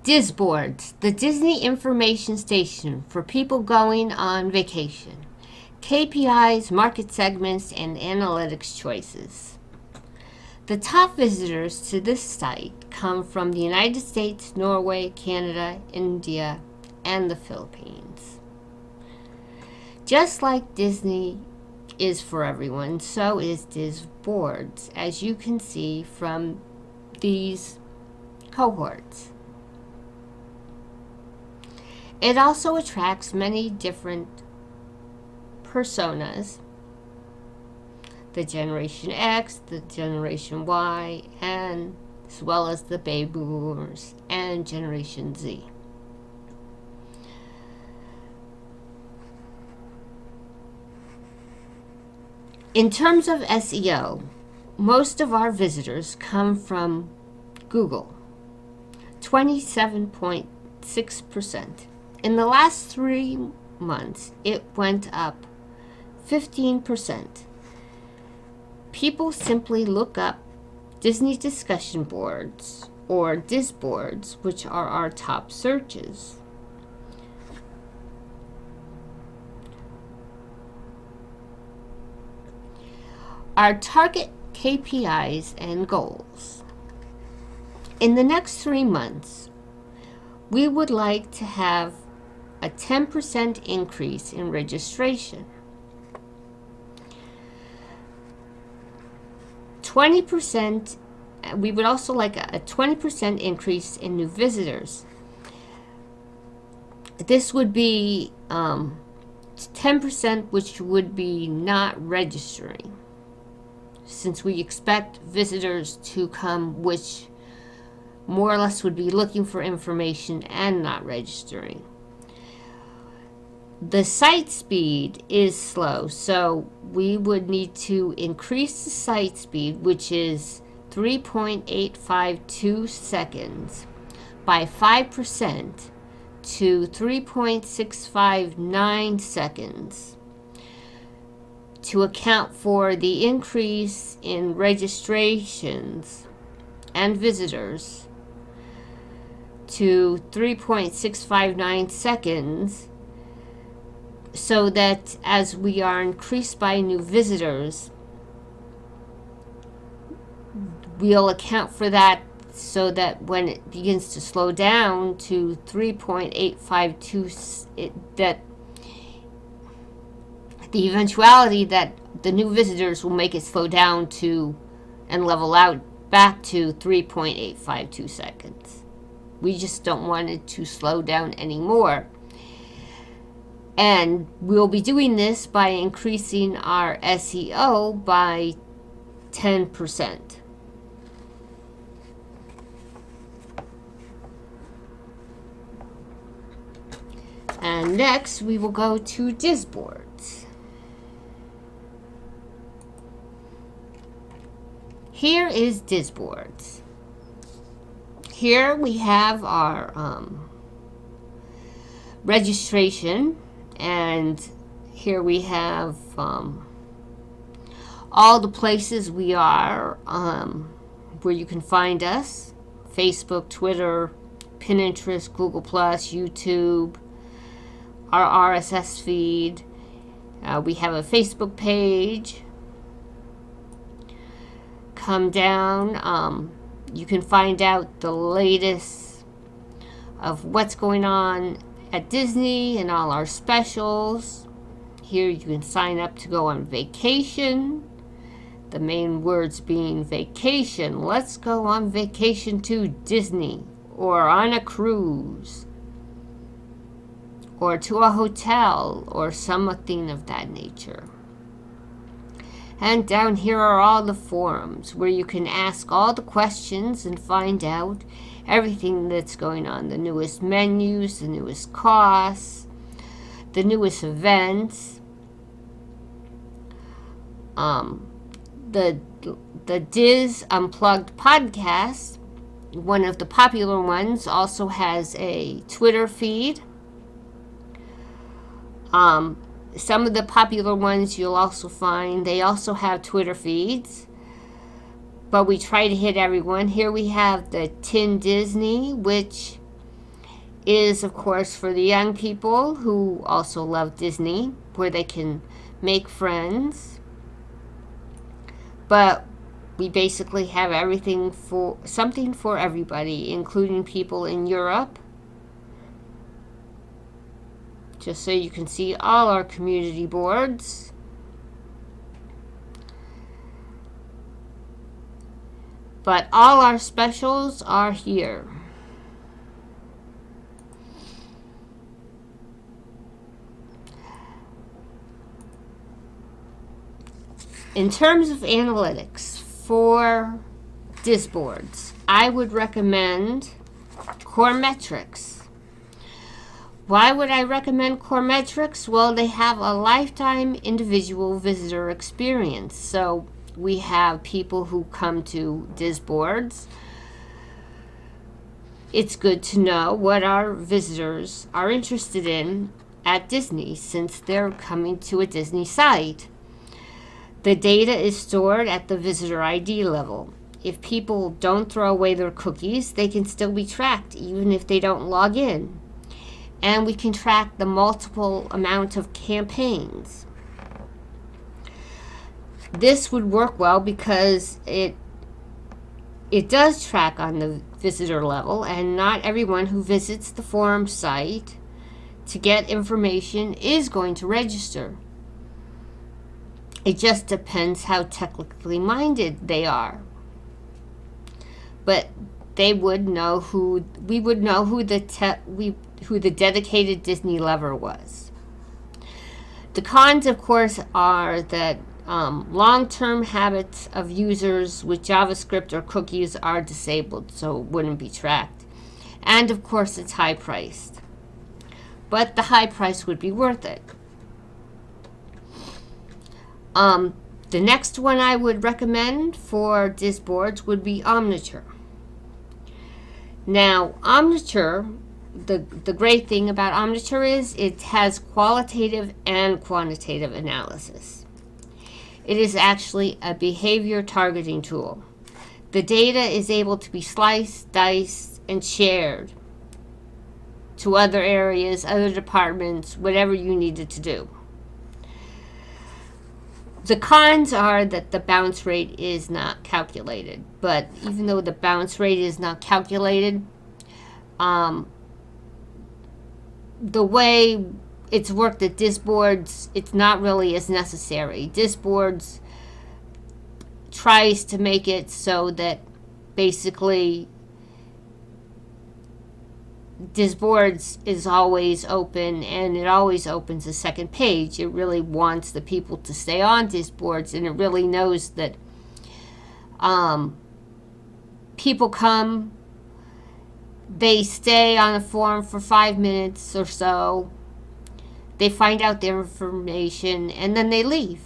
Disboards, the Disney information station for people going on vacation. KPIs, market segments, and analytics choices. The top visitors to this site come from the United States, Norway, Canada, India, and the Philippines. Just like Disney is for everyone, so is Disboards, as you can see from these cohorts. It also attracts many different personas, the Generation X, the Generation Y, and as well as the Baby Boomers and Generation Z. In terms of SEO, most of our visitors come from Google, 27.6%. In the last 3 months, it went up 15%. People simply look up Disney discussion boards or Disboards, which are our top searches. Our target KPIs and goals. In the next 3 months, we would like to have a 10% increase in registration. 20%, we would also like a 20% increase in new visitors. This would be 10%, which would be not registering, since we expect visitors to come which more or less would be looking for information and not registering. The site speed is slow, so we would need to increase the site speed, which is 3.852 seconds, by 5% to 3.659 seconds to account for the increase in registrations and visitors to 3.659 seconds, so that as we are increased by new visitors, we'll account for that, so that when it begins to slow down to 3.852, that the eventuality that the new visitors will make it slow down to and level out back to 3.852 seconds. We just don't want it to slow down anymore. And we'll be doing this by increasing our SEO by 10%. And next, we will go to Disboards. Here is Disboards. Here we have our registration, and here we have all the places we are, where you can find us: Facebook, Twitter, Pinterest, Google+, YouTube, our RSS feed. We have a Facebook page. Come down, you can find out the latest of what's going on at Disney and all our specials. Here you can sign up to go on vacation. The main words being vacation. Let's go on vacation to Disney, or on a cruise, or to a hotel, or something of that nature. And down here are all the forums where you can ask all the questions and find out everything that's going on. The newest menus, the newest costs, the newest events. The Diz Unplugged podcast, one of the popular ones, also has a Twitter feed. Some of the popular ones you'll also find, they also have Twitter feeds, but we try to hit everyone. Here we have the Tin Disney, which is, of course, for the young people who also love Disney, where they can make friends. But we basically have something for everybody, including people in Europe. Just so you can see all our community boards. But all our specials are here. In terms of analytics for Disboards, I would recommend Core Metrics. Why would I recommend Core Metrics? Well, they have a lifetime individual visitor experience. So we have people who come to Disboards. It's good to know what our visitors are interested in at Disney, since they're coming to a Disney site. The data is stored at the visitor ID level. If people don't throw away their cookies, they can still be tracked even if they don't log in. And we can track the multiple amount of campaigns. This would work well because it does track on the visitor level, and not everyone who visits the forum site to get information is going to register. It just depends how technically minded they are. But we would know who the dedicated Disney lover was. The cons, of course, are that long-term habits of users with JavaScript or cookies are disabled, so it wouldn't be tracked. And of course, it's high-priced. But the high price would be worth it. The next one I would recommend for Disboards would be Omniture. Now, Omniture, the great thing about Omniture is it has qualitative and quantitative analysis. It is actually a behavior targeting tool. The data is able to be sliced, diced, and shared to other areas, other departments, whatever you needed to do. The cons are that the bounce rate is not calculated. But even though the bounce rate is not calculated, the way it's worked at Disboards, it's not really as necessary. Disboards tries to make it so that basically Disboards is always open, and it always opens a second page. It really wants the people to stay on Disboards, and it really knows that people come, they stay on a forum for 5 minutes or so, they find out their information, and then they leave.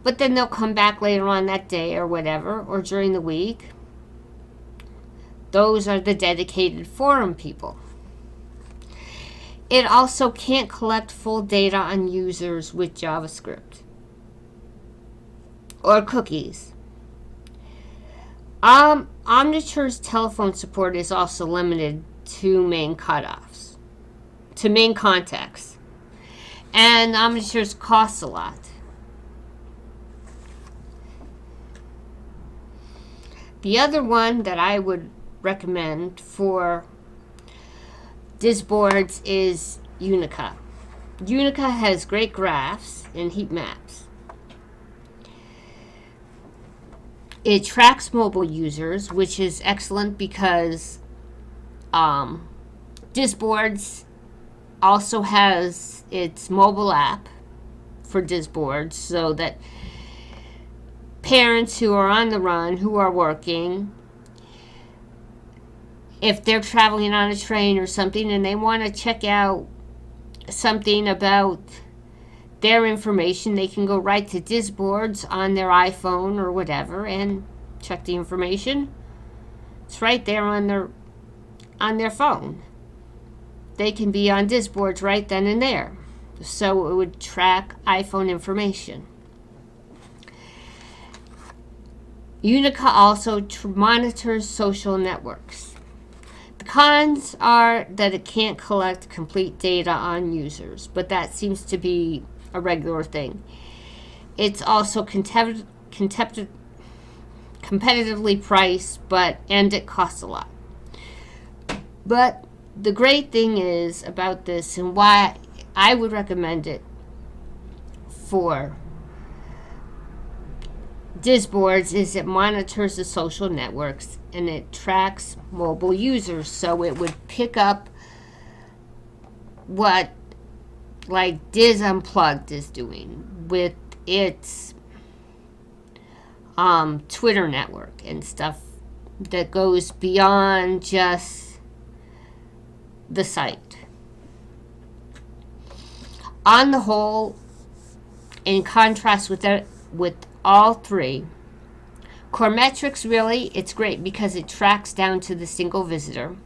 But then they'll come back later on that day or whatever, or during the week. Those are the dedicated forum people. It also can't collect full data on users with JavaScript or cookies. Omniture's telephone support is also limited to main contacts. And Omniture's costs a lot. The other one that I would recommend for Disboards is Unica. Unica has great graphs and heat maps. It tracks mobile users, which is excellent because Disboards also has its mobile app for Disboards, so that parents who are on the run, who are working, if they're traveling on a train or something and they want to check out something about their information, they can go right to Disboards on their iPhone or whatever and check the information. It's right there on their phone. They can be on Disboards right then and there. So it would track iPhone information. Unica also monitors social networks. The Cons are that it can't collect complete data on users, but that seems to be a regular thing. It's also competitively priced, and it costs a lot. But the great thing is about this, and why I would recommend it for Disboards, is it monitors the social networks and it tracks mobile users. So it would pick up what, like, Diz Unplugged is doing with its Twitter network and stuff that goes beyond just the site. On the whole, in contrast with all three, Core Metrics, really, it's great because it tracks down to the single visitor.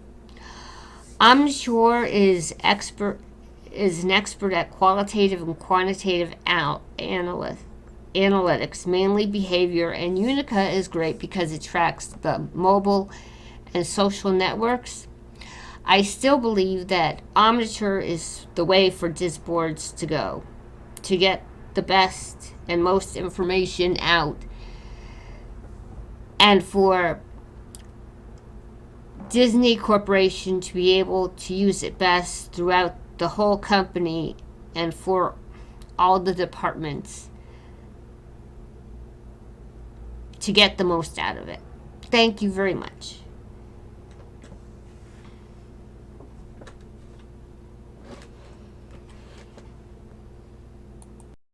Omniture is an expert at qualitative and quantitative analytics, mainly behavior, and Unica is great because it tracks the mobile and social networks. I still believe that Omniture is the way for Disboards to go to get the best and most information out, and for Disney Corporation to be able to use it best throughout the whole company and for all the departments to get the most out of it. Thank you very much.